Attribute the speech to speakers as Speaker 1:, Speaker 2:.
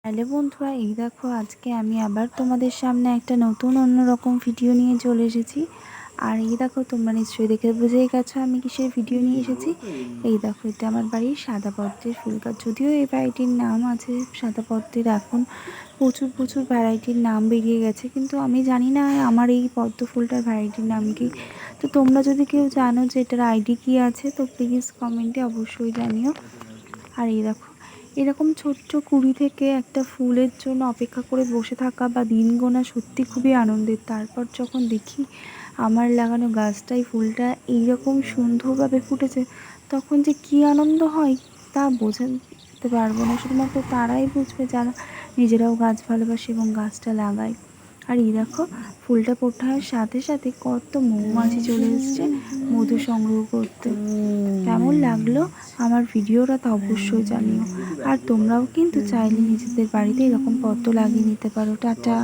Speaker 1: Hello বন্ধুরা, এই দেখো আজকে আমি আবার তোমাদের সামনে একটা নতুন অন্যরকম ভিডিও নিয়ে চলে এসেছি। আর এই দেখো, তোমরা নিশ্চয়ই দেখে বুঝেই গেছো আমি কিসের ভিডিও নিয়ে এসেছি। এই দেখো, এটা আমার বাড়ির সাদা পদ্মের ফুল গাছ। যদিও এই ভ্যারাইটির নাম আছে সাদা পদ্মের, এখন প্রচুর প্রচুর ভ্যারাইটির নাম বেরিয়ে গেছে, কিন্তু আমি জানি না আমার এই পদ্ম ফুলটার ভ্যারাইটির নাম কি। তো তোমরা যদি কেউ জানো যে এটার আইডি কী আছে, তো প্লিজ কমেন্টে অবশ্যই জানিও। আর এই দেখো, এরকম ছোট্ট কুড়ি থেকে একটা ফুলের জন্য অপেক্ষা করে বসে থাকা বা দিন গোনা সত্যি খুবই আনন্দের। তারপর যখন দেখি আমার লাগানো গাছটাই ফুলটা এইরকম সুন্দরভাবে ফুটেছে, তখন যে কী আনন্দ হয় তা বোঝাতে পারবো না। শুধুমাত্র তারাই বুঝবে যারা নিজেরাও গাছ ভালোবাসে এবং গাছটা লাগায়। আর এই দেখো, ফুলটা ফোটার সাথে সাথে কত মৌমাছি চলে এসছে মধু সংগ্রহ করতে। কেমন লাগলো আমার ভিডিওটা তা অবশ্যই জানিও। আর তোমরাও কিন্তু চাইলে নিজেদের বাড়িতে এরকম পদ্ম লাগিয়ে নিতে পারো। টাটা।